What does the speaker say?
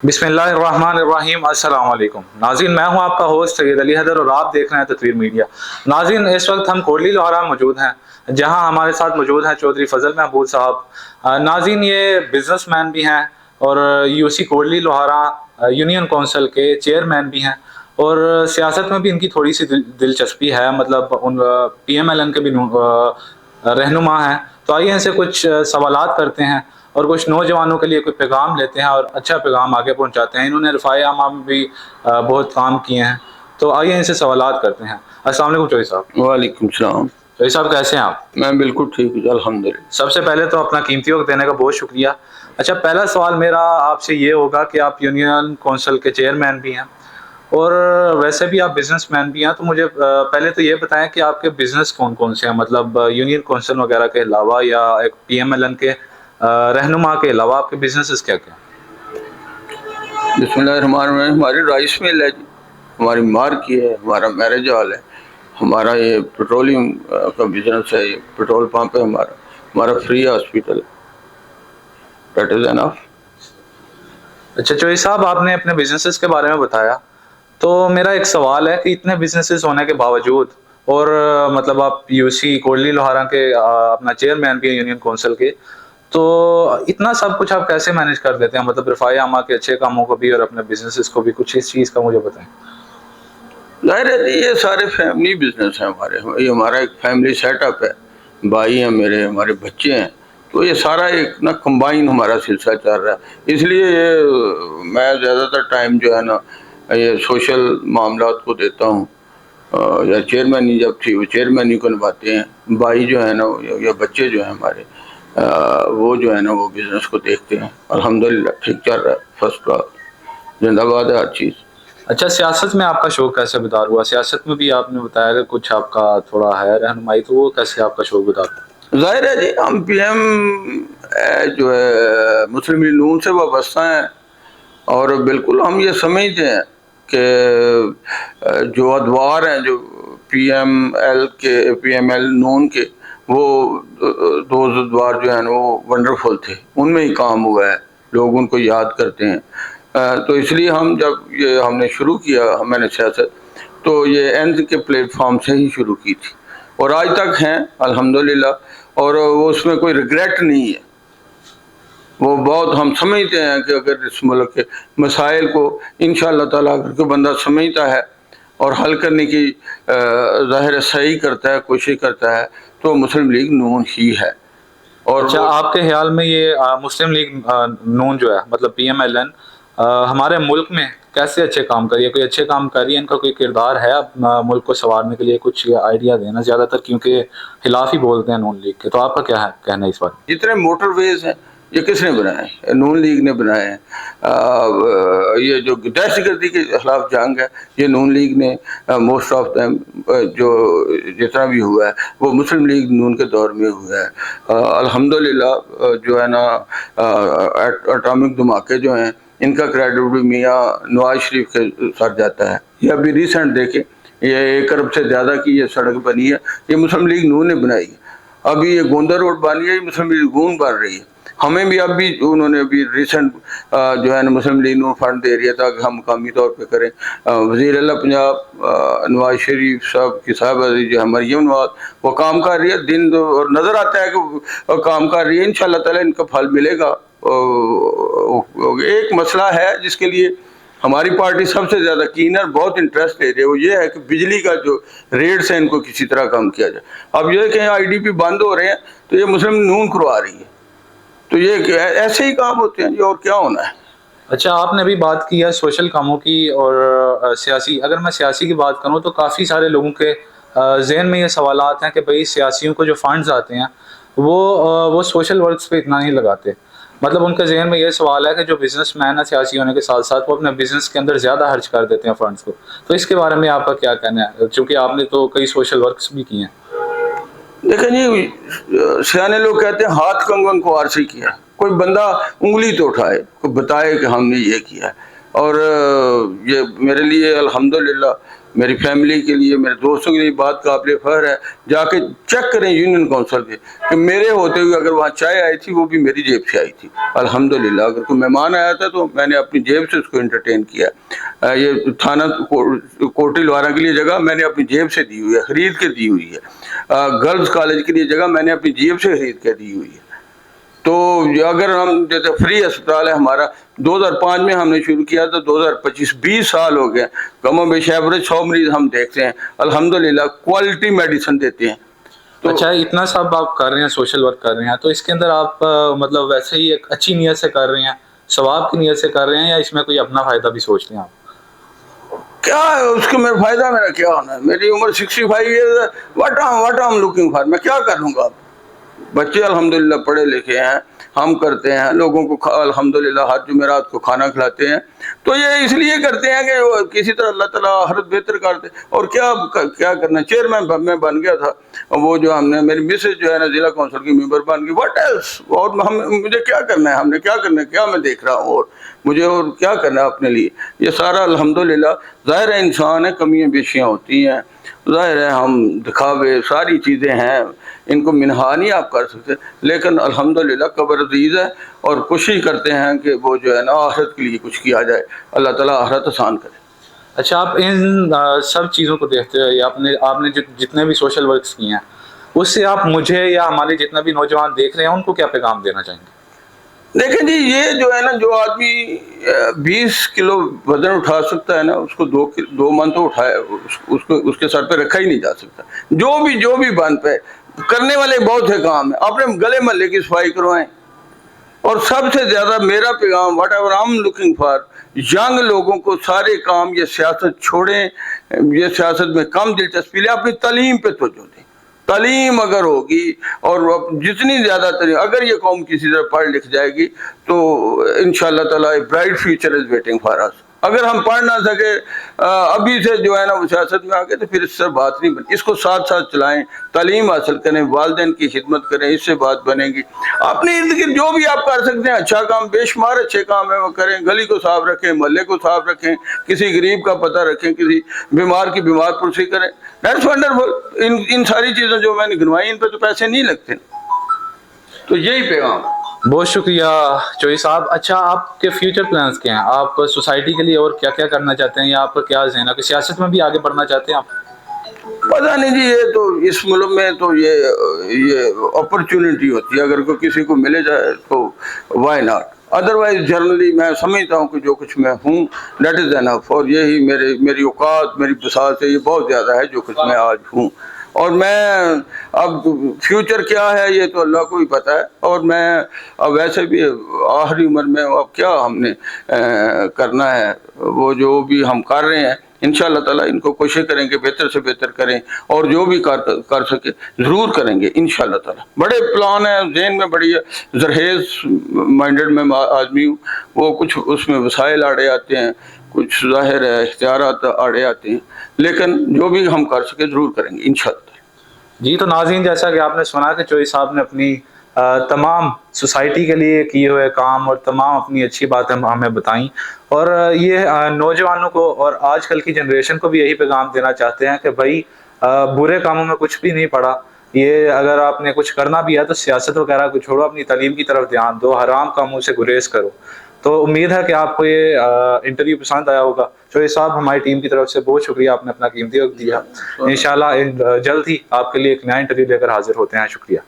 बिस्मिल्लाहिर्रहमानिर्रहीम। अस्सलाम वालेकुम नाज़रीन, मैं हूं आपका होस्ट सैयद अली हैदर और आप देख रहे हैं तस्वीर मीडिया। नाज़रीन, इस वक्त हम कोटली लोहारा में मौजूद हैं, जहां हमारे साथ मौजूद हैं चौधरी फजल महमूद साहब। नाज़रीन, ये बिजनेसमैन भी हैं और UC Kotli Lohara union council के चेयरमैन भी हैं और सियासत में भी इनकी थोड़ी सी दिलचस्पी है। मतलब उन PMLN के भी रहनुमा हैं। तो आइए इनसे कुछ सवालात करते हैं और कुछ नौजवानों के लिए कोई पैगाम लेते हैं और अच्छा पैगाम आगे पहुंचाते हैं। इन्होंने रफ़ाए आमा में भी बहुत काम किए हैं। तो आइए इनसे सवालात करते हैं। अस्सलाम वालेकुम चौधरी साहब। वालेकुम सलाम। चौधरी साहब, कैसे हैं आप? मैं बिल्कुल ठीक हूँ अल्हम्दुलिल्लाह। सबसे पहले तो अपना कीमती वक्त देने का बहुत शुक्रिया। अच्छा, पहला सवाल मेरा आपसे ये होगा कि आप यूनियन काउंसिल के चेयरमैन भी हैं और वैसे भी आप बिजनेसमैन भी हैं। तो मुझे पहले तो ये बताएं कि आपके बिजनेस कौन कौन से हैं, मतलब यूनियन काउंसिल वगैरह के अलावा या एक PMLN के रहनुमा के अलावा आपके बिजनेसेस क्या क्या हैं? बिस्मिल्लाहिर्रहमानिर्रहीम। हमारी राइस मिल है जी, हमारी मार्की है, हमारा मैरिज हॉल है, हमारा ये पेट्रोलियम का बिजनेस है, ये पेट्रोल पंप है, हमारा फ्री हॉस्पिटल है। That is enough. अच्छा चौधरी साहब, आपने अपने बिजनेसेस के बारे में बताया, तो मेरा एक सवाल है कि इतने बिजनेसेस होने के बावजूद और मतलब आप यूसी कोटली लोहारा के अपना चेयरमैन भी हैं यूनियन काउंसिल के, तो इतना सब कुछ आप कैसे मैनेज कर देते हैं? मतलब रफ़ाए आमा के अच्छे कामों को भी और अपने बिजनेसेस को भी, कुछ इस चीज़ का मुझे बताएं। जाहिर है जी, ये सारे फैमिली बिजनेस हैं हमारे। ये हमारा एक फैमिली सेटअप है, भाई हैं मेरे, हमारे बच्चे हैं, तो ये सारा एक ना कंबाइन हमारा सिलसिला चल रहा है। इसलिए ये मैं ज़्यादातर टाइम जो है ना ये सोशल मामलात को देता हूँ। या चेयरमैनी जब थी वो चेयरमैनी को निभाते हैं, भाई जो है ना या बच्चे जो हैं हमारे वो जो है ना वो बिज़नेस को देखते हैं। अल्हम्दुलिल्लाह ठीक चल रहा है, फर्स्ट क्लास, जिंदाबाद है हर चीज़। अच्छा, सियासत में आपका शौक कैसे बेदार हुआ? सियासत में भी आपने बताया कि कुछ आपका थोड़ा है रहनुमाई, तो वो कैसे आपका शौक बेदार हुआ? ज़ाहिर है जी, हम PM जो है मुस्लिम लीग नून से वाबस्ता हैं और बिल्कुल हम ये समझते हैं कि जो अदवार हैं जो PML नून के, वो दो अदवार जो हैं वो वंडरफुल थे, उनमें ही काम हुआ है, लोग उनको याद करते हैं। तो इसलिए हम जब ये हमने शुरू किया, मैंने सियासत, तो ये एंड के प्लेटफॉर्म से ही शुरू की थी और आज तक हैं अल्हम्दुलिल्लाह। और वो उसमें कोई रिग्रेट नहीं है। वो बहुत हम समझते हैं कि अगर इस मुल्क के मसाइल को इंशाअल्लाह ताला अगर कोई बंदा समझता है और हल करने की ज़ाहिर सही करता है, कोशिश करता है, तो मुस्लिम लीग नून ही है। और अच्छा, आपके ख्याल में ये मुस्लिम लीग नून जो है, मतलब PMLN हमारे मुल्क में कैसे अच्छे काम कर रही है? कोई अच्छे काम कर रही है? इनका कोई किरदार है मुल्क को संवारने के लिए? कुछ आइडिया देना। ज़्यादातर क्योंकि खिलाफ ही बोलते हैं नून लीग के, तो आपका क्या है कहना है इस बार? जितने मोटरवेज हैं ये किसने बनाए हैं? नून लीग ने बनाए हैं। ये जो दहशतगर्दी के खिलाफ जंग है ये नून लीग ने, मोस्ट ऑफ दैम जो जितना भी हुआ है वो मुस्लिम लीग नून के दौर में हुआ है। अल्हम्दुलिल्लाह जो है ना एटॉमिक धमाके जो हैं इनका क्रेडिट भी मियाँ नवाज शरीफ के साथ जाता है। ये अभी रिसेंट देखें, ये 1 अरब से ज़्यादा की ये सड़क बनी है, ये मुस्लिम लीग नून ने बनाई है। अभी ये गोंदा रोड बनी है, ये मुस्लिम लीग नून बन रही है। हमें भी अभी उन्होंने अभी रिसेंट जो है ना मुस्लिम लीग नून फंड दे रही है ताकि हम मकामी तौर पे करें। वज़ीर आला पंजाब नवाज शरीफ साहब की साहबाज़ी जो है मरियम नवाज, वो काम कर रही है दिन और नज़र आता है कि काम कर रही है। इंशाअल्लाह ताला इनका फल मिलेगा। एक मसला है जिसके लिए हमारी पार्टी सबसे ज़्यादा कीन है और बहुत इंटरेस्ट ले रही है, वो ये है कि बिजली का जो रेट्स है इनको किसी तरह कम किया जाए। अब ये कहीं IDP बंद हो रहे हैं तो ये मुस्लिम नून करवा रही है, तो ये ऐसे ही काम होते हैं जी, और क्या होना है। अच्छा, आपने अभी बात की है सोशल कामों की और सियासी। अगर मैं सियासी की बात करूं तो काफ़ी सारे लोगों के जहन में ये सवालात हैं कि भाई सियासियों को जो फंड्स आते हैं वो सोशल वर्क्स पे इतना नहीं लगाते। मतलब उनके जहन में ये सवाल है कि जो बिजनेसमैन है सियासी होने के साथ साथ वो अपने बिजनेस के अंदर ज़्यादा खर्च कर देते हैं फंड्स को। तो इसके बारे में आपका क्या कहना है, चूँकि आपने तो कई सोशल वर्क्स भी किए हैं? देखें जी, सियाने लोग कहते हैं हाथ कंगन को आर से किया। कोई बंदा उंगली तो उठाए, कोई बताए कि हमने ये किया है। और ये मेरे लिए अल्हम्दुलिल्लाह میری فیملی کے لیے, میرے دوستوں کے لیے بات قابل فخر ہے. جا کے چیک کریں یونین کونسل کے کہ میرے ہوتے ہوئے اگر وہاں چائے آئی تھی وہ بھی میری جیب سے آئی تھی الحمدللہ. اگر کوئی مہمان آیا تھا تو میں نے اپنی جیب سے اس کو انٹرٹین کیا. یہ تھانہ کوٹی لوارا کے لیے جگہ میں نے اپنی جیب سے دی ہوئی ہے, خرید کے دی ہوئی ہے. گرلز کالج کے لیے جگہ میں نے اپنی جیب سے خرید کے دی ہوئی ہے. تو اگر ہم جیسے فری اسپتال ہے ہمارا, 2005 میں ہم نے شروع کیا تھا, 2025 20 سال ہو گئے. کم و بیش ایوریج 100 مریض ہم دیکھتے ہیں الحمدللہ, کوالٹی میڈیسن دیتے ہیں. تو اچھا, اتنا سب آپ کر رہے ہیں, سوشل ورک کر رہے ہیں, تو اس کے اندر آپ مطلب ویسے ہی ایک اچھی نیت سے کر رہے ہیں, ثواب کی نیت سے کر رہے ہیں, یا اس میں کوئی اپنا فائدہ بھی سوچ لیں آپ؟ کیا ہے اس کے میرا فائدہ, میرا کیا ہونا ہے؟ میری عمر 65 ایئر, واٹ آم لوکنگ فار, میں کیا کر لوں گا. بچے الحمدللہ پڑھے لکھے ہیں, ہم کرتے ہیں, لوگوں کو الحمدللہ ہر جمعرات کو کھانا کھلاتے ہیں. تو یہ اس لیے کرتے ہیں کہ کسی طرح اللہ تعالیٰ آخرت بہتر کر دے. اور کیا کرنا, چیئرمین میں بن گیا تھا, وہ جو ہم نے, میری مسز جو ہے نا ضلع کونسل کی ممبر بن گئی. واٹ ایلس, اور مجھے کیا کرنا ہے, ہم نے کیا کرنا ہے, کیا میں دیکھ رہا ہوں, اور مجھے اور کیا کرنا ہے اپنے لیے. یہ سارا الحمدللہ, ظاہر ہے انسان ہے, کمیاں بیشیاں ہوتی ہیں, ظاہر ہے ہم دکھاوے ساری چیزیں ہیں, ان کو منہا نہیں آپ کر سکتے. لیکن الحمدللہ قبر عزیز ہے, اور کوشش کرتے ہیں کہ وہ جو ہے نا آخرت کے لیے کچھ کیا جائے, اللہ تعالیٰ آخرت آسان کرے. اچھا, آپ ان سب چیزوں کو دیکھتے ہوئے آپ نے جتنے بھی سوشل ورکس کیے ہیں, اس سے آپ مجھے یا ہمارے جتنے بھی نوجوان دیکھ رہے ہیں ان کو کیا پیغام دینا چاہیں گے؟ دیکھیں جی, یہ جو ہے نا, جو آدمی 20 کلو وزن اٹھا سکتا ہے نا, اس کو 2 من تو اٹھائے, اس کے سر پہ رکھا ہی نہیں جا سکتا. جو بھی بن پہ کرنے والے بہت سے کام ہیں. اپنے گلے محلے کی صفائی کروائیں. اور سب سے زیادہ میرا پیغام, what ever I am looking for, young لوگوں کو سارے کام, یہ سیاست چھوڑیں, یہ سیاست میں کم دلچسپی لیں, اپنی تعلیم پہ توجہ دیں. تعلیم اگر ہوگی, اور جتنی زیادہ تعلیم, اگر یہ قوم کسی طرح پڑھ لکھ جائے گی تو انشاءاللہ تعالیٰ bright future is waiting for us. اگر ہم پڑھ نہ سکے ابھی سے جو ہے نا وہ سیاست میں آگے, تو پھر اس سے بات نہیں بنی. اس کو ساتھ ساتھ چلائیں, تعلیم حاصل کریں, والدین کی خدمت کریں, اس سے بات بنے گی. اپنے ارد گرد جو بھی آپ کر سکتے ہیں اچھا کام, بے شمار اچھے کام ہیں وہ کریں. گلی کو صاف رکھیں, محلے کو صاف رکھیں, کسی غریب کا پتہ رکھیں, کسی بیمار کی بیمار پرسی کریں. That's wonderful. ان ساری چیزیں جو میں نے گنوائی, ان پہ تو پیسے نہیں لگتے. تو یہی پیغام. بہت شکریہ چوہی صاحب. اچھا, آپ کے فیوچر پلانز کیا ہیں؟ آپ سوسائٹی کے لیے اور کیا کیا کرنا چاہتے ہیں, یا آپ کا کیا ذہن ہے کہ سیاست میں بھی آگے بڑھنا چاہتے ہیں آپ؟ پتہ نہیں جی, یہ تو اس ملک میں تو یہ اپرچونٹی ہوتی ہے, اگر کوئی کسی کو ملے جائے تو وائی ناٹ. ادروائز جنرلی میں سمجھتا ہوں کہ جو کچھ میں ہوں دیٹ از انف, اور یہی میری اوقات, میری بساط ہے, یہ بہت زیادہ ہے جو کچھ میں آج ہوں. اور میں اب فیوچر کیا ہے یہ تو اللہ کو ہی پتہ ہے. اور میں اب ویسے بھی آخری عمر میں, اب کیا ہم نے کرنا ہے, وہ جو بھی ہم کر رہے ہیں انشاءاللہ تعالیٰ ان کو کوشش کریں کہ بہتر سے بہتر کریں, اور جو بھی کر سکے ضرور کریں گے انشاءاللہ تعالیٰ. بڑے پلان ہیں ذہن میں, بڑی زرخیز مائنڈڈ میں آدمی ہوں. وہ کچھ اس میں وسائل آڑے آتے ہیں, کچھ ظاہر ہے اختیارات آڑے آتے ہیں, لیکن جو بھی ہم کر سکے ضرور کریں گے انشاءاللہ. جی, تو ناظرین, جیسا کہ آپ نے سنا کہ چوہی صاحب نے اپنی تمام سوسائٹی کے لیے کیے ہوئے کام اور تمام اپنی اچھی باتیں ہمیں بتائیں, اور یہ نوجوانوں کو اور آج کل کی جنریشن کو بھی یہی پیغام دینا چاہتے ہیں کہ بھائی برے کاموں میں کچھ بھی نہیں پڑا. یہ اگر آپ نے کچھ کرنا بھی ہے تو سیاست وغیرہ کو چھوڑو, اپنی تعلیم کی طرف دھیان دو, حرام کاموں سے گریز کرو. تو امید ہے کہ آپ کو یہ انٹرویو پسند آیا ہوگا. چوہی صاحب, ہماری ٹیم کی طرف سے بہت شکریہ, آپ نے اپنا قیمتی وقت دیا. انشاءاللہ جلد ہی آپ کے لیے ایک نیا انٹرویو لے کر حاضر ہوتے ہیں. شکریہ.